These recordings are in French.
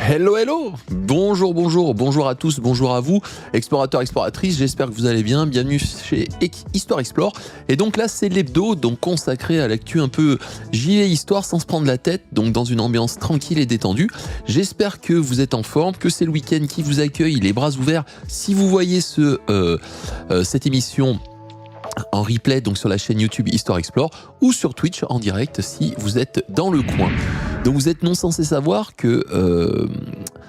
Hello, hello. Bonjour à tous, bonjour à vous, explorateurs, exploratrices, j'espère que vous allez bien, bienvenue chez Histoire Explore. Et donc là, c'est l'hebdo, donc consacré à l'actu un peu gilet histoire sans se prendre la tête, donc dans une ambiance tranquille et détendue. J'espère que vous êtes en forme, que c'est le week-end qui vous accueille, les bras ouverts. Si vous voyez cette émission en replay, donc sur la chaîne YouTube Histoire Explore, ou sur Twitch en direct si vous êtes dans le coin. Donc vous êtes non censé savoir que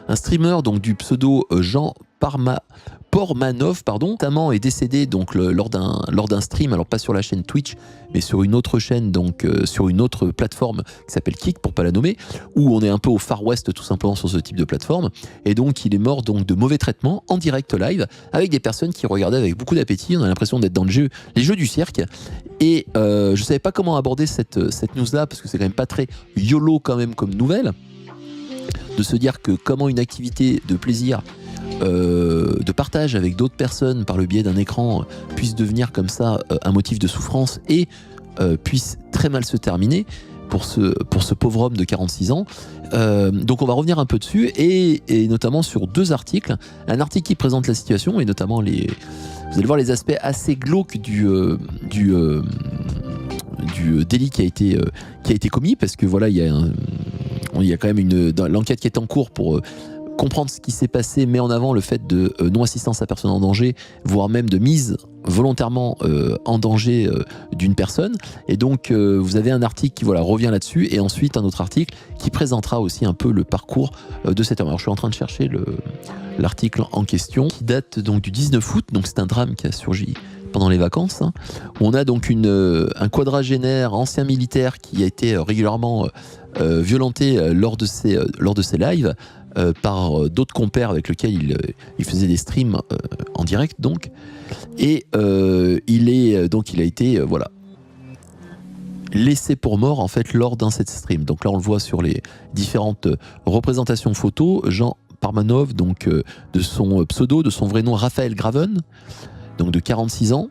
un streamer donc du pseudo Jean Pormanov, notamment est décédé donc lors d'un stream, alors pas sur la chaîne Twitch, mais sur une autre chaîne, donc sur une autre plateforme qui s'appelle Kick, pour pas la nommer, où on est un peu au Far West tout simplement sur ce type de plateforme. Et donc il est mort donc de mauvais traitements en direct live, avec des personnes qui regardaient avec beaucoup d'appétit. On a l'impression d'être dans les jeux du cirque. Et je savais pas comment aborder cette news-là, parce que c'est quand même pas très YOLO quand même comme nouvelle, de se dire que comment une activité de plaisir, de partage avec d'autres personnes par le biais d'un écran puisse devenir comme ça un motif de souffrance et puisse très mal se terminer pour ce pauvre homme de 46 ans. Donc on va revenir un peu dessus et notamment sur deux articles. Un article qui présente la situation et notamment vous allez voir les aspects assez glauques du délit qui a été commis, parce que voilà, il y a quand même l'enquête qui est en cours pour comprendre ce qui s'est passé, met en avant le fait de non-assistance à personne en danger, voire même de mise volontairement en danger d'une personne. Et donc vous avez un article qui revient là-dessus, et ensuite un autre article qui présentera aussi un peu le parcours de cet homme. Alors je suis en train de chercher l'article en question, qui date donc du 19 août, donc c'est un drame qui a surgi pendant les vacances, où on a donc un quadragénaire ancien militaire qui a été régulièrement violenté lors de ses lives par d'autres compères avec lesquels il faisait des streams en direct, donc. Et il a été laissé pour mort en fait lors d'un set stream. Donc là on le voit sur les différentes représentations photos. Jean Pormanov, donc de son pseudo, de son vrai nom Raphaël Graven, donc de 46 ans.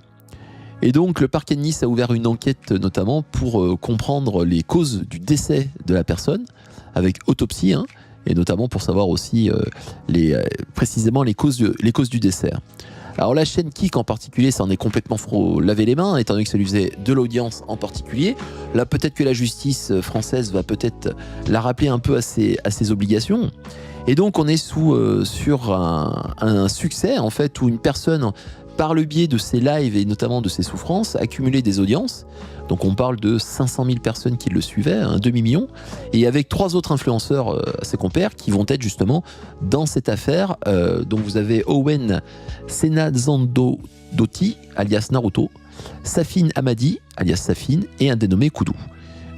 Et donc le parquet de Nice a ouvert une enquête notamment pour comprendre les causes du décès de la personne, avec autopsie, et notamment pour savoir aussi précisément les causes du décès. Alors la chaîne Kik en particulier s'en est complètement lavé les mains, étant donné que ça lui faisait de l'audience en particulier. Là peut-être que la justice française va peut-être la rappeler un peu à ses obligations. Et donc on est sur un succès en fait, où une personne, par le biais de ses lives et notamment de ses souffrances, accumulait des audiences. Donc on parle de 500 000 personnes qui le suivaient, un demi-million, et avec 3 autres influenceurs, ses compères, qui vont être justement dans cette affaire. Donc vous avez Owen Senazandotti, alias Naruto, Safin Hamadi, alias Safin, et un dénommé Koudou.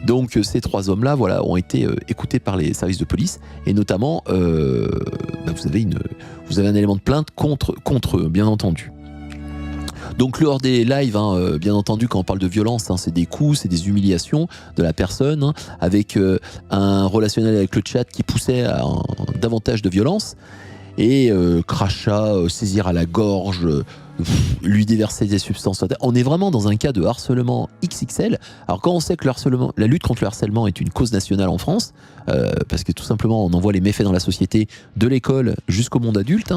Donc ces 3 hommes-là ont été écoutés par les services de police, et notamment vous avez un élément de plainte contre eux, bien entendu. Donc lors des lives, bien entendu, quand on parle de violence, c'est des coups, c'est des humiliations de la personne, avec un relationnel avec le chat qui poussait à davantage de violence, et crachats, saisir à la gorge, lui déverser des substances. On est vraiment dans un cas de harcèlement XXL. Alors quand on sait que la lutte contre le harcèlement est une cause nationale en France, parce que tout simplement on en voit les méfaits dans la société, de l'école jusqu'au monde adulte,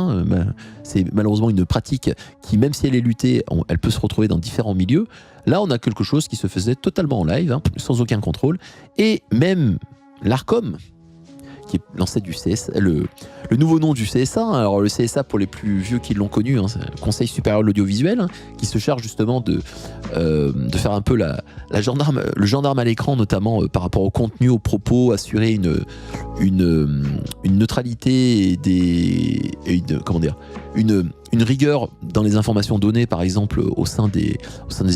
c'est malheureusement une pratique qui, même si elle est luttée, elle peut se retrouver dans différents milieux. Là on a quelque chose qui se faisait totalement en live, sans aucun contrôle, et même l'ARCOM, qui est l'ancêtre du CSA, le nouveau nom du CSA. Alors le CSA, pour les plus vieux qui l'ont connu, c'est le Conseil supérieur de l'audiovisuel, qui se charge justement de faire un peu le gendarme à l'écran, notamment par rapport au contenu, aux propos, assurer une neutralité et une rigueur dans les informations données, par exemple au sein des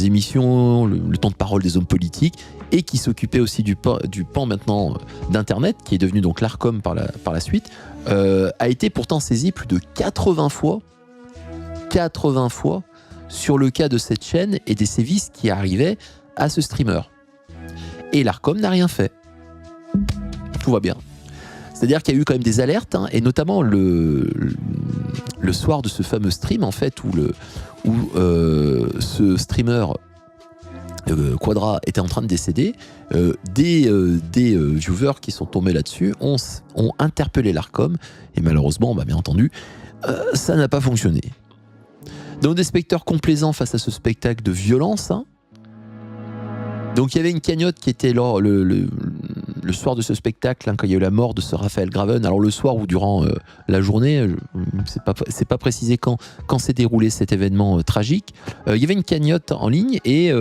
émissions, le temps de parole des hommes politiques, et qui s'occupait aussi du pan maintenant d'Internet, qui est devenu donc l'ARCOM par la suite, a été pourtant saisi plus de 80 fois sur le cas de cette chaîne et des sévices qui arrivaient à ce streamer. Et l'ARCOM n'a rien fait. Tout va bien. C'est-à-dire qu'il y a eu quand même des alertes, et notamment le soir de ce fameux stream, en fait, où ce streamer Quadra était en train de décéder, des viewers qui sont tombés là-dessus ont interpellé l'Arcom et malheureusement, bien entendu, ça n'a pas fonctionné. Donc des spectateurs complaisants face à ce spectacle de violence. Hein. Donc il y avait une cagnotte qui était là le soir de ce spectacle, hein, quand il y a eu la mort de ce Raphaël Graven. Alors le soir ou durant la journée, c'est pas précisé quand s'est déroulé cet événement tragique. Il y avait une cagnotte en ligne et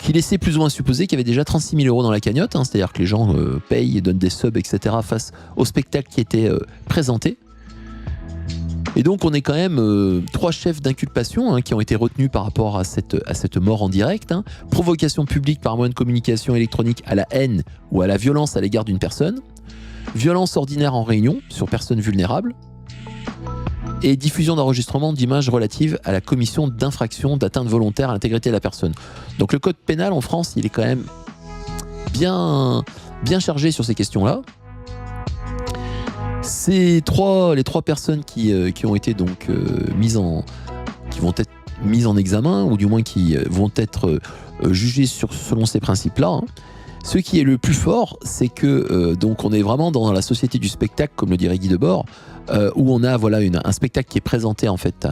qui laissait plus ou moins supposer qu'il y avait déjà 36 000 € dans la cagnotte, hein, c'est-à-dire que les gens payent et donnent des subs, etc. face au spectacle qui était présenté. Et donc on est quand même 3 chefs d'inculpation hein, qui ont été retenus par rapport à cette mort en direct. Hein. Provocation publique par moyen de communication électronique à la haine ou à la violence à l'égard d'une personne. Violence ordinaire en réunion sur personnes vulnérables. Et diffusion d'enregistrement d'images relatives à la commission d'infraction d'atteinte volontaire à l'intégrité de la personne. Donc le code pénal en France, il est quand même bien chargé sur ces questions-là. Les trois personnes qui ont été donc qui vont être mises en examen, ou du moins qui vont être jugées selon ces principes-là. Hein. Ce qui est le plus fort, c'est que donc on est vraiment dans la société du spectacle, comme le dirait Guy Debord, où on a un spectacle qui est présenté en fait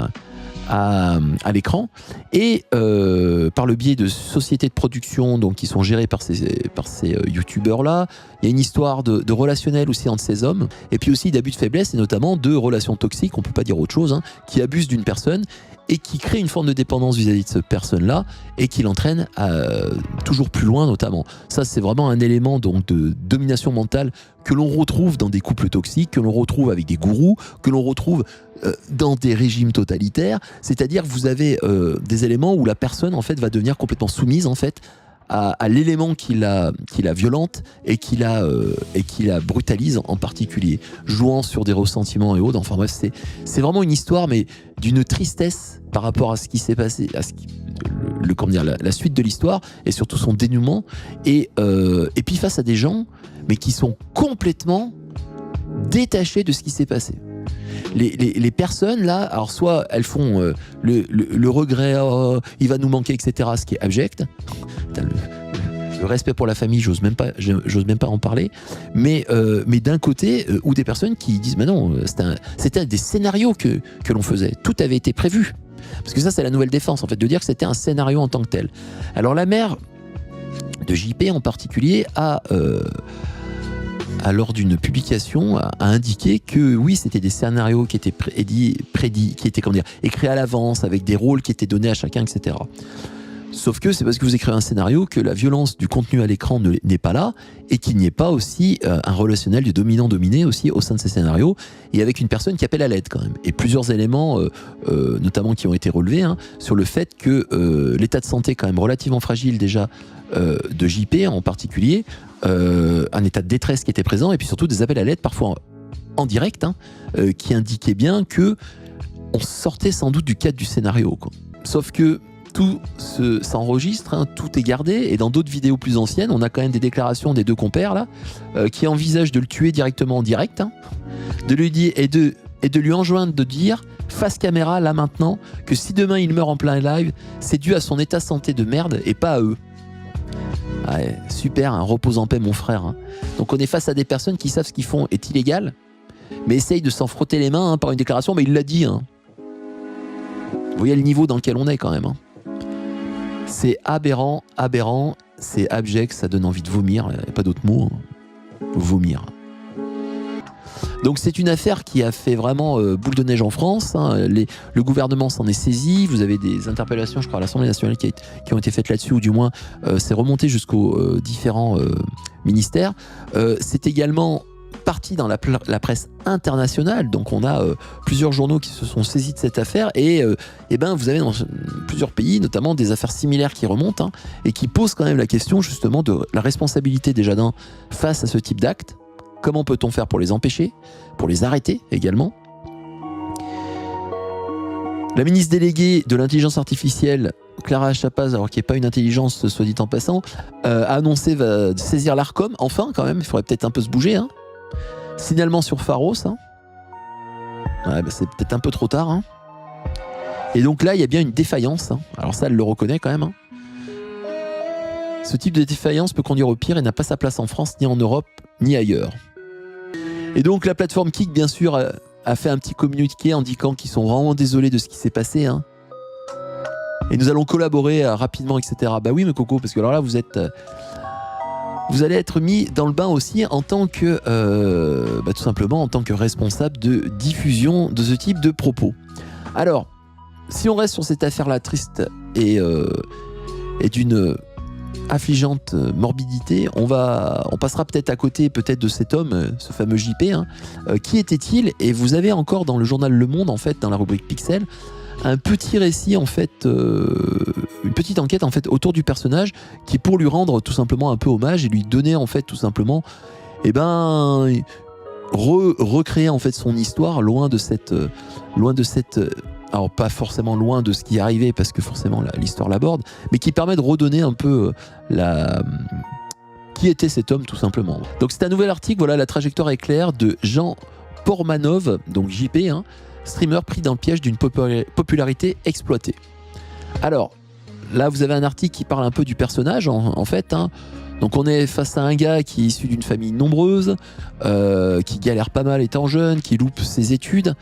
à l'écran et par le biais de sociétés de production donc qui sont gérées par ces youtubeurs là. Il y a une histoire de relationnel aussi entre ces hommes et puis aussi d'abus de faiblesse et notamment de relations toxiques, on peut pas dire autre chose, hein, qui abusent d'une personne et qui crée une forme de dépendance vis-à-vis de cette personne-là et qui l'entraîne toujours plus loin notamment. Ça, c'est vraiment un élément donc de domination mentale que l'on retrouve dans des couples toxiques, que l'on retrouve avec des gourous, que l'on retrouve dans des régimes totalitaires. C'est-à-dire que vous avez des éléments où la personne en fait va devenir complètement soumise en fait à l'élément qui la violente et qui la brutalise en particulier, jouant sur des ressentiments et autres. Enfin bref, c'est vraiment une histoire, mais d'une tristesse par rapport à ce qui s'est passé, à la suite de l'histoire et surtout son dénouement. Et puis face à des gens, mais qui sont complètement détachés de ce qui s'est passé. Les personnes là, alors soit elles font le regret, oh, il va nous manquer, etc., ce qui est abject. Le respect pour la famille, j'ose même pas en parler. Mais d'un côté, ou des personnes qui disent, mais non, c'était des scénarios que l'on faisait. Tout avait été prévu. Parce que ça, c'est la nouvelle défense, en fait, de dire que c'était un scénario en tant que tel. Alors la mère de JP en particulier lors d'une publication, a indiqué que oui, c'était des scénarios qui étaient prédits, qui étaient écrits à l'avance, avec des rôles qui étaient donnés à chacun, etc. Sauf que c'est parce que vous écrivez un scénario que la violence du contenu à l'écran n'est pas là et qu'il n'y ait pas aussi un relationnel du dominant-dominé aussi au sein de ces scénarios et avec une personne qui appelle à l'aide quand même. Et plusieurs éléments, notamment qui ont été relevés, hein, sur le fait que l'état de santé quand même relativement fragile déjà de JP en particulier, un état de détresse qui était présent et puis surtout des appels à l'aide parfois en direct hein, qui indiquaient bien que on sortait sans doute du cadre du scénario, quoi. Sauf que tout s'enregistre, hein, tout est gardé et dans d'autres vidéos plus anciennes on a quand même des déclarations des deux compères là qui envisagent de le tuer directement en direct, hein, de lui dire et de lui enjoindre de dire face caméra là maintenant que si demain il meurt en plein live c'est dû à son état de santé de merde et pas à eux. Ouais, super, hein, repose en paix mon frère. Hein. Donc on est face à des personnes qui savent ce qu'ils font est illégal, mais essayent de s'en frotter les mains hein, par une déclaration, mais il l'a dit. Hein. Vous voyez le niveau dans lequel on est quand même. Hein. C'est aberrant, c'est abject, ça donne envie de vomir, il n'y a pas d'autre mot. Hein. Vomir. Donc c'est une affaire qui a fait vraiment boule de neige en France. Hein. Le gouvernement s'en est saisi. Vous avez des interpellations, je crois, à l'Assemblée nationale qui ont été faites là-dessus, ou du moins c'est remonté jusqu'aux différents ministères. C'est également parti dans la presse internationale. Donc on a plusieurs journaux qui se sont saisis de cette affaire et vous avez dans plusieurs pays notamment des affaires similaires qui remontent hein, et qui posent quand même la question justement de la responsabilité déjà face à ce type d'actes. Comment peut-on faire pour les empêcher, pour les arrêter également? La ministre déléguée de l'intelligence artificielle, Clara Chapaz, alors qui n'est pas une intelligence, soit dit en passant, a annoncé va saisir l'Arcom. Enfin, quand même, il faudrait peut-être un peu se bouger. Hein. Signalement sur Pharos. Hein. Ouais, c'est peut-être un peu trop tard. Hein. Et donc là, il y a bien une défaillance. Hein. Alors ça, elle le reconnaît quand même. Hein. Ce type de défaillance peut conduire au pire et n'a pas sa place en France, ni en Europe, ni ailleurs. Et donc la plateforme Kik, bien sûr, a fait un petit communiqué indiquant qu'ils sont vraiment désolés de ce qui s'est passé. Hein. Et nous allons collaborer rapidement, etc. Bah oui, mais Coco, parce que alors là, vous allez être mis dans le bain aussi en tant que, tout simplement, en tant que responsable de diffusion de ce type de propos. Alors, si on reste sur cette affaire-là triste et d'une affligeante morbidité, on passera peut-être à côté de cet homme, ce fameux JP. Hein. Qui était-il? Et vous avez encore dans le journal Le Monde, en fait, dans la rubrique Pixel, un petit récit, en fait, une petite enquête en fait autour du personnage, qui est pour lui rendre tout simplement un peu hommage et lui donner en fait tout simplement, recréer en fait son histoire loin de cette, alors pas forcément loin de ce qui est arrivé parce que forcément l'histoire l'aborde, mais qui permet de redonner un peu qui était cet homme tout simplement. Donc c'est un nouvel article, voilà, la trajectoire est claire de Jean Pormanov, donc JP, hein, streamer pris dans le piège d'une popularité exploitée. Alors, là, vous avez un article qui parle un peu du personnage, en fait. Hein. Donc, on est face à un gars qui est issu d'une famille nombreuse, qui galère pas mal étant jeune, qui loupe ses études,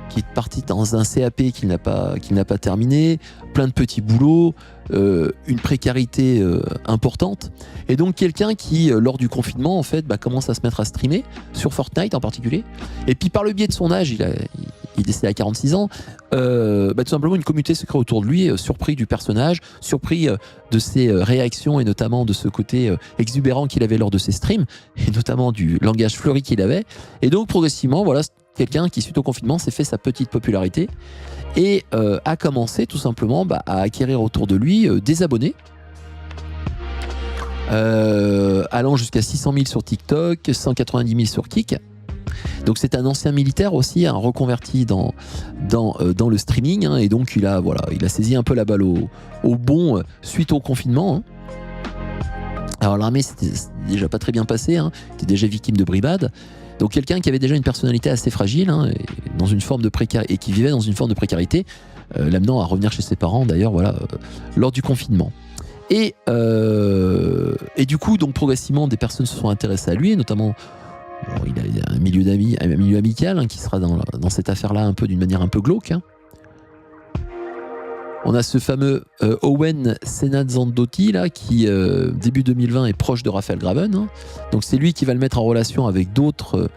qui est parti dans un CAP qu'il n'a pas terminé, plein de petits boulots, une précarité importante. Et donc, quelqu'un qui, lors du confinement, en fait, commence à se mettre à streamer, sur Fortnite en particulier. Et puis, par le biais de son âge, il est décédé à 46 ans, tout simplement une communauté se crée autour de lui, surpris du personnage, surpris de ses réactions et notamment de ce côté exubérant qu'il avait lors de ses streams, et notamment du langage fleuri qu'il avait. Et donc progressivement, voilà, quelqu'un qui suite au confinement s'est fait sa petite popularité et a commencé tout simplement à acquérir autour de lui des abonnés, allant jusqu'à 600 000 sur TikTok, 190 000 sur Kik. Donc c'est un ancien militaire aussi, un reconverti dans le streaming, hein, et donc il a saisi un peu la balle au bon suite au confinement. Hein. Alors l'armée c'était déjà pas très bien passé, hein, il était déjà victime de bribades. Donc quelqu'un qui avait déjà une personnalité assez fragile, hein, et dans une forme de et qui vivait dans une forme de précarité, l'amenant à revenir chez ses parents d'ailleurs, lors du confinement. Et du coup, donc progressivement, des personnes se sont intéressées à lui, et notamment il a un milieu d'amis, un milieu amical, hein, qui sera dans cette affaire-là un peu d'une manière un peu glauque. Hein. On a ce fameux Owen Senadzandotti là, qui début 2020 est proche de Raphaël Graven. Hein. Donc c'est lui qui va le mettre en relation avec d'autres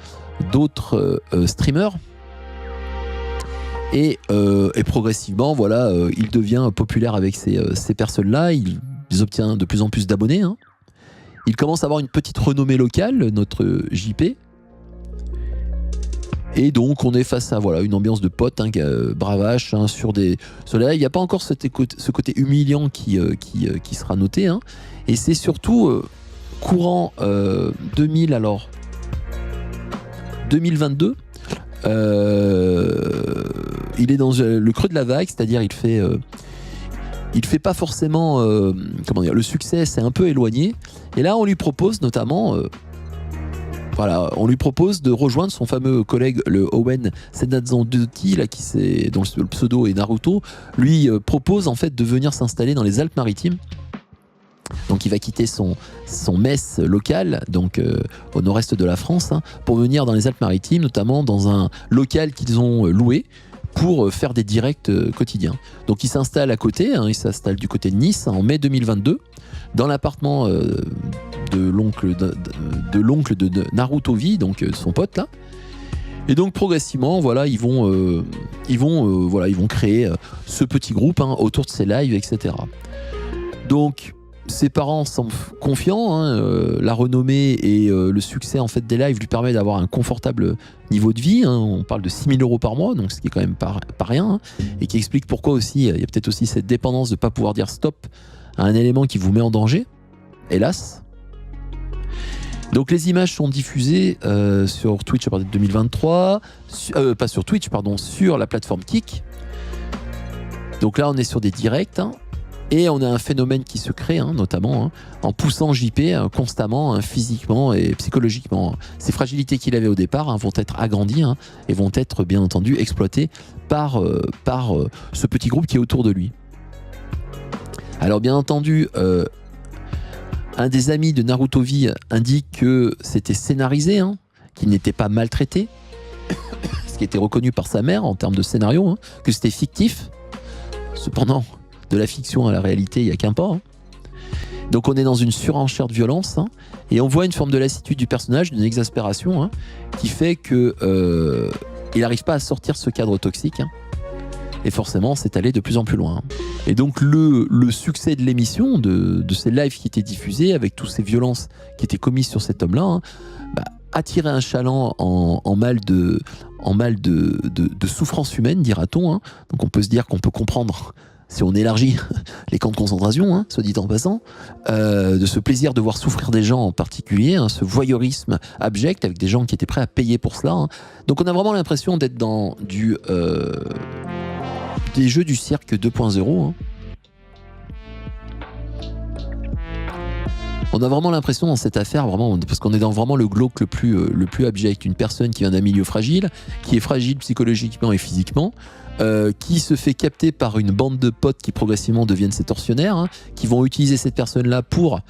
streamers. Et progressivement, il devient populaire avec ces personnes-là. Il obtient de plus en plus d'abonnés. Hein. Il commence à avoir une petite renommée locale, notre JP. Et donc on est face à une ambiance de potes, hein, bravache, hein, sur les lives. Il n'y a pas encore ce côté humiliant qui sera noté. Hein. Et c'est surtout courant 2022. Il est dans le creux de la vague, c'est-à-dire il fait pas forcément le succès s'est un peu éloigné, et là on lui propose notamment on lui propose de rejoindre son fameux collègue le Owen Senadzandotti là, dont le pseudo est Naruto, lui propose en fait de venir s'installer dans les Alpes-Maritimes. Donc il va quitter son mess local, donc au nord-est de la France, hein, pour venir dans les Alpes-Maritimes, notamment dans un local qu'ils ont loué pour faire des directs quotidiens. Donc il s'installe à côté, hein, il s'installe du côté de Nice en mai 2022, dans l'appartement de l'oncle de Naruto V, donc son pote là. Et donc progressivement, ils vont créer ce petit groupe, hein, autour de ses lives, etc. Donc ses parents semblent confiants, hein, la renommée et le succès en fait des lives lui permet d'avoir un confortable niveau de vie, hein, on parle de 6 000 € par mois, donc ce qui est quand même pas rien, hein, et qui explique pourquoi aussi il y a peut-être aussi cette dépendance de ne pas pouvoir dire stop à un élément qui vous met en danger, hélas. Donc les images sont diffusées sur Twitch à partir de 2023, pas sur Twitch, pardon, sur la plateforme Kik. Donc là on est sur des directs, hein. Et on a un phénomène qui se crée, hein, notamment, hein, en poussant JP constamment, hein, physiquement et psychologiquement. Ces fragilités qu'il avait au départ, hein, vont être agrandies, hein, et vont être bien entendu exploitées par ce petit groupe qui est autour de lui. Alors bien entendu, Un des amis de Narutobi indique que c'était scénarisé, hein, qu'il n'était pas maltraité, ce qui était reconnu par sa mère en termes de scénario, hein, que c'était fictif. Cependant, de la fiction à la réalité, il n'y a qu'un pas. Hein. Donc on est dans une surenchère de violence, hein, et on voit une forme de lassitude du personnage, d'une exaspération, hein, qui fait que il n'arrive pas à sortir de ce cadre toxique. Hein. Et forcément, c'est allé de plus en plus loin. Et donc le succès de l'émission, de ces lives qui étaient diffusés, avec toutes ces violences qui étaient commises sur cet homme-là, hein, attirait un chaland en mal de souffrance humaine, dira-t-on. Hein. Donc on peut se dire qu'on peut comprendre, si on élargit les camps de concentration, hein, soit dit en passant, de ce plaisir de voir souffrir des gens en particulier, hein, ce voyeurisme abject avec des gens qui étaient prêts à payer pour cela. Hein. Donc on a vraiment l'impression d'être dans des jeux du cirque 2.0. Hein. On a vraiment l'impression dans cette affaire, vraiment, parce qu'on est dans vraiment le glauque le plus abject, une personne qui vient d'un milieu fragile, qui est fragile psychologiquement et physiquement, qui se fait capter par une bande de potes qui progressivement deviennent ses tortionnaires, hein, qui vont utiliser cette personne-là pour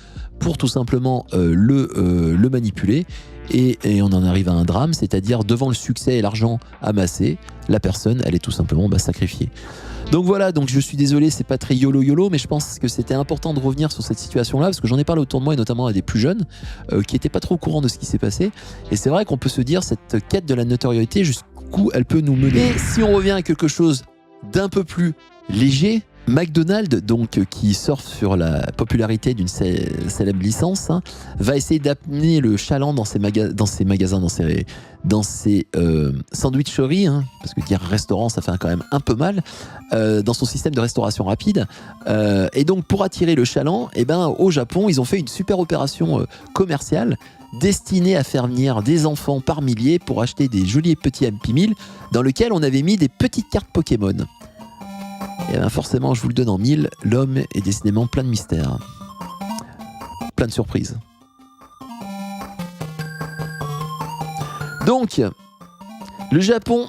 tout simplement le manipuler. Et on en arrive à un drame, c'est-à-dire devant le succès et l'argent amassé, la personne, elle est tout simplement sacrifiée. Donc voilà, donc je suis désolé, c'est pas très YOLO, mais je pense que c'était important de revenir sur cette situation-là, parce que j'en ai parlé autour de moi, et notamment à des plus jeunes, qui n'étaient pas trop au courant de ce qui s'est passé. Et c'est vrai qu'on peut se dire, cette quête de la notoriété, jusqu'où elle peut nous mener. Et si on revient à quelque chose d'un peu plus léger, McDonald's, donc, qui surfe sur la popularité d'une célèbre licence, hein, va essayer d'amener le chaland dans ses magasins, dans ses sandwicheries, hein, parce que dire restaurant, ça fait quand même un peu mal, dans son système de restauration rapide. Et donc, pour attirer le chaland, au Japon, ils ont fait une super opération commerciale destinée à faire venir des enfants par milliers pour acheter des jolis petits Happy Meal dans lesquels on avait mis des petites cartes Pokémon. Et forcément, je vous le donne en mille, l'homme est décidément plein de mystères. Plein de surprises. Donc, le Japon,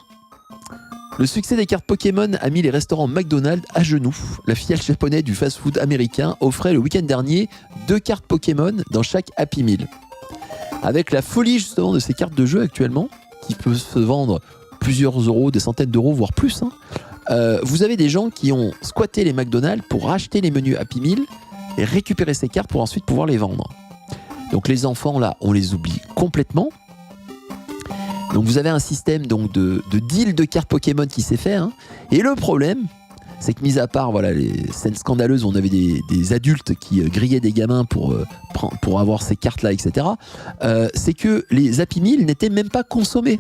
le succès des cartes Pokémon a mis les restaurants McDonald's à genoux. La filiale japonaise du fast-food américain offrait le week-end dernier 2 cartes Pokémon dans chaque Happy Meal. Avec la folie justement de ces cartes de jeu actuellement, qui peuvent se vendre plusieurs euros, des centaines d'euros, voire plus, hein, vous avez des gens qui ont squatté les McDonald's pour acheter les menus Happy Meal et récupérer ces cartes pour ensuite pouvoir les vendre. Donc les enfants là, on les oublie complètement. Donc vous avez un système donc de deal de cartes Pokémon qui s'est fait. Hein. Et le problème, c'est que mis à part voilà, les scènes scandaleuses où on avait des adultes qui grillaient des gamins pour avoir ces cartes là, etc. C'est que les Happy Meal n'étaient même pas consommés.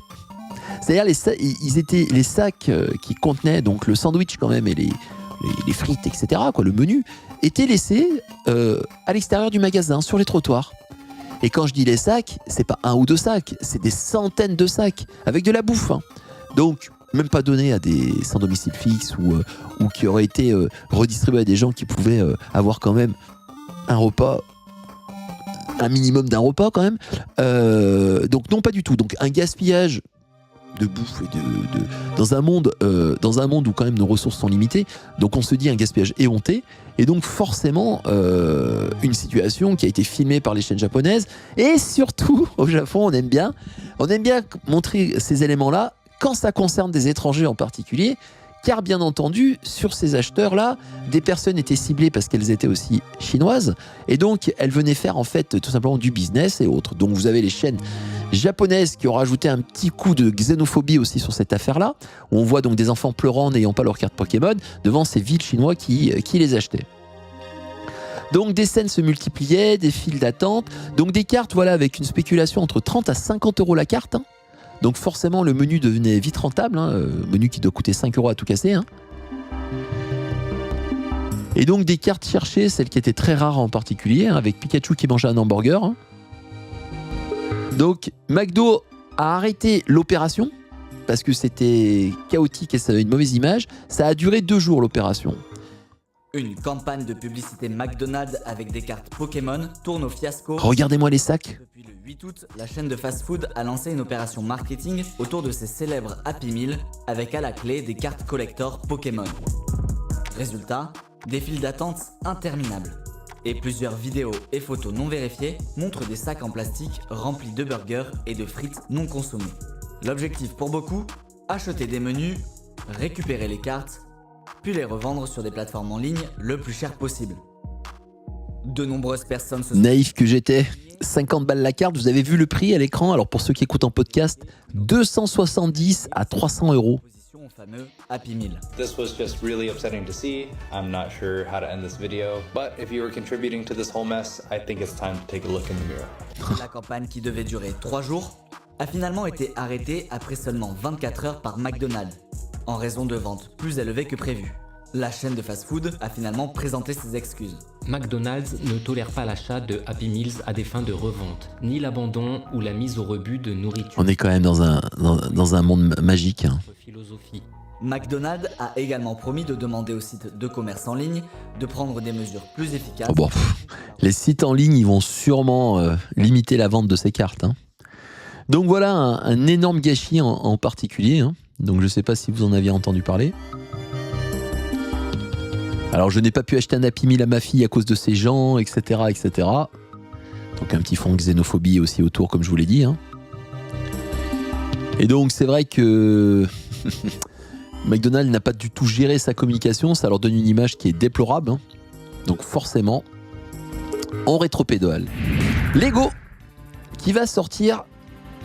C'est-à-dire les sacs qui contenaient donc le sandwich quand même et les frites, etc., quoi, le menu, étaient laissés à l'extérieur du magasin, sur les trottoirs. Et quand je dis les sacs, c'est pas 1 ou 2 sacs, c'est des centaines de sacs avec de la bouffe. Hein. Donc, même pas donné à des sans domicile fixe ou qui auraient été redistribués à des gens qui pouvaient avoir quand même un repas, un minimum d'un repas quand même. Donc non, pas du tout. Donc un gaspillage de bouffe et dans un monde où quand même nos ressources sont limitées, donc on se dit un gaspillage éhonté, et donc forcément une situation qui a été filmée par les chaînes japonaises, et surtout au Japon on aime bien montrer ces éléments-là quand ça concerne des étrangers en particulier, car bien entendu sur ces acheteurs-là, des personnes étaient ciblées parce qu'elles étaient aussi chinoises, et donc elles venaient faire en fait tout simplement du business et autres. Donc vous avez les chaînes japonaises qui ont rajouté un petit coup de xénophobie aussi sur cette affaire-là, où on voit donc des enfants pleurant n'ayant pas leur carte Pokémon devant ces villes chinois qui les achetaient. Donc des scènes se multipliaient, des files d'attente, donc des cartes voilà, avec une spéculation entre 30 à 50 euros la carte. Hein. Donc forcément le menu devenait vite rentable, hein, menu qui doit coûter 5 euros à tout casser. Hein. Et donc des cartes cherchées, celles qui étaient très rares en particulier, hein, avec Pikachu qui mangeait un hamburger. Hein. Donc McDo a arrêté l'opération parce que c'était chaotique et ça avait une mauvaise image. Ça a duré 2 jours l'opération. Une campagne de publicité McDonald's avec des cartes Pokémon tourne au fiasco. Regardez-moi les sacs. Depuis le 8 août, la chaîne de fast-food a lancé une opération marketing autour de ses célèbres Happy Meal avec à la clé des cartes collector Pokémon. Résultat, des files d'attente interminables. et plusieurs vidéos et photos non vérifiées montrent des sacs en plastique remplis de burgers et de frites non consommées. L'objectif pour beaucoup, acheter des menus, récupérer les cartes, puis les revendre sur des plateformes en ligne le plus cher possible. De nombreuses personnes se sont... Naïf que j'étais, 50 balles la carte, vous avez vu le prix à l'écran? Alors pour ceux qui écoutent en podcast, 270 à 300 euros. Au fameux Happy Meal. This was just really upsetting to see. I'm not sure how to end this video, but if you were contributing to this whole mess, I think it's time to take a look in the mirror. La campagne qui devait durer 3 jours a finalement été arrêtée après seulement 24 heures par McDonald's, en raison de ventes plus élevées que prévu. La chaîne de fast-food a finalement présenté ses excuses. McDonald's ne tolère pas l'achat de Happy Meals à des fins de revente, ni l'abandon ou la mise au rebut de nourriture. On est quand même dans un monde magique. Hein. Philosophie. McDonald's a également promis de demander aux sites de commerce en ligne de prendre des mesures plus efficaces. Oh bon, les sites en ligne, ils vont sûrement limiter la vente de ces cartes. Hein. Donc voilà un énorme gâchis en particulier. Hein. Donc je ne sais pas si vous en aviez entendu parler. Alors je n'ai pas pu acheter un Happy Meal à ma fille à cause de ces gens, etc., etc. Donc un petit fond de xénophobie aussi autour, comme je vous l'ai dit. Hein. Et donc c'est vrai que McDonald's n'a pas du tout géré sa communication, ça leur donne une image qui est déplorable. Hein. Donc forcément, on rétropédale. Lego qui va sortir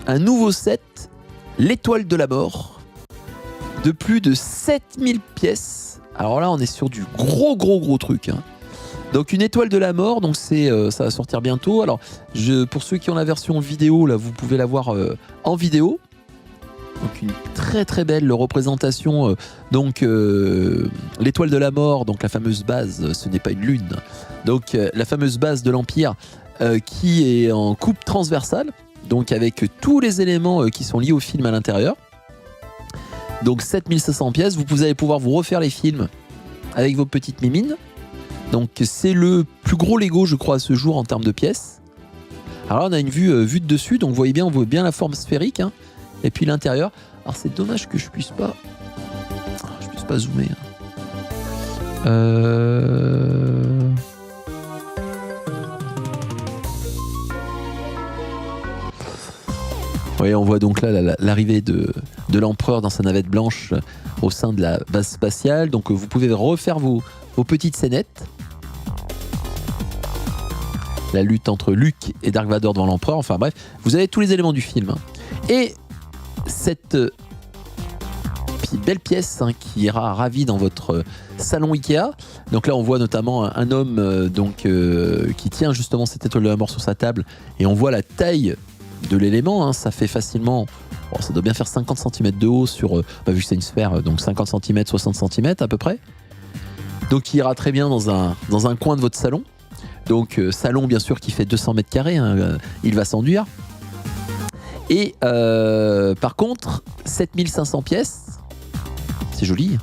un nouveau set, l'Étoile de la Mort, de plus de 7000 pièces. Alors là, on est sur du gros truc. Hein. Donc une Étoile de la Mort, donc ça va sortir bientôt. Alors pour ceux qui ont la version vidéo, là, vous pouvez la voir en vidéo. Donc une très belle représentation. Donc l'Étoile de la Mort, donc la fameuse base, ce n'est pas une lune. Donc la fameuse base de l'Empire qui est en coupe transversale, donc avec tous les éléments qui sont liés au film à l'intérieur. Donc 7500 pièces, vous allez pouvoir vous refaire les films avec vos petites mimines. Donc c'est le plus gros Lego je crois à ce jour en termes de pièces. Alors là on a une vue de dessus, donc vous voyez bien, on voit bien la forme sphérique. Hein. Et puis l'intérieur. Alors c'est dommage que je puisse pas zoomer. Oui, on voit donc là l'arrivée de l'empereur dans sa navette blanche au sein de la base spatiale. Donc vous pouvez refaire vos petites scénettes. La lutte entre Luke et Dark Vador devant l'empereur. Enfin bref, vous avez tous les éléments du film. Et cette belle pièce qui ira ravie dans votre salon Ikea. Donc là on voit notamment un homme qui tient justement cette Étoile de la Mort sur sa table. Et on voit la taille de l'élément, hein, ça fait facilement, ça doit bien faire 50 cm de haut sur, vu que c'est une sphère, donc 50 cm, 60 cm à peu près. Donc il ira très bien dans un coin de votre salon. Donc salon bien sûr qui fait 200 mètres carrés, hein, il va s'enduire. Et par contre, 7500 pièces, c'est joli,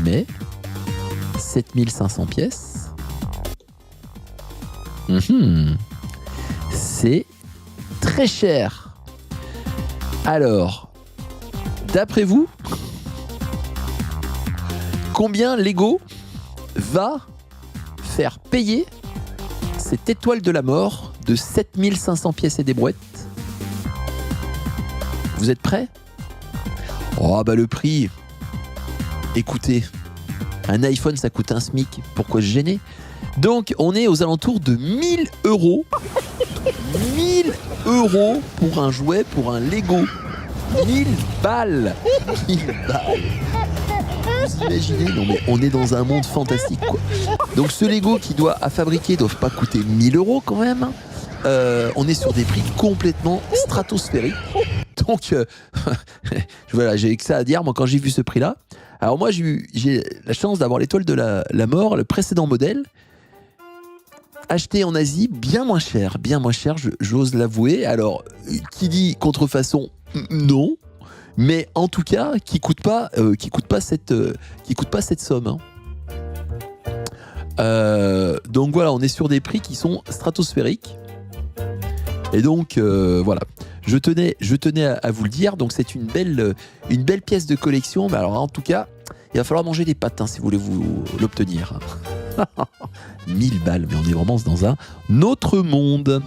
mais 7500 pièces, c'est très cher. Alors, d'après vous, combien Lego va faire payer cette Étoile de la Mort de 7500 pièces et des brouettes? Vous êtes prêts? Oh bah le prix, écoutez, un iPhone ça coûte un SMIC, pourquoi se gêner? Donc on est aux alentours de 1000 euros. 1000 euros pour un jouet, pour un Lego. 1000 balles. 1000 balles. Vous imaginez? Non mais on est dans un monde fantastique quoi. Donc ce Lego qui doit à fabriquer ne doit pas coûter 1000 euros quand même. On est sur des prix complètement stratosphériques. Donc voilà, j'ai que ça à dire moi quand j'ai vu ce prix là. Alors moi j'ai la chance d'avoir l'Étoile de la Mort, le précédent modèle, acheté en Asie bien moins cher, j'ose l'avouer. Alors qui dit contrefaçon, non, mais en tout cas qui coûte pas cette somme. Hein. Donc voilà, on est sur des prix qui sont stratosphériques. Et donc voilà, je tenais à vous le dire. Donc c'est une belle pièce de collection. Mais alors en tout cas, il va falloir manger des pâtes hein, si vous voulez vous l'obtenir. 1000 balles, mais on est vraiment dans un autre monde.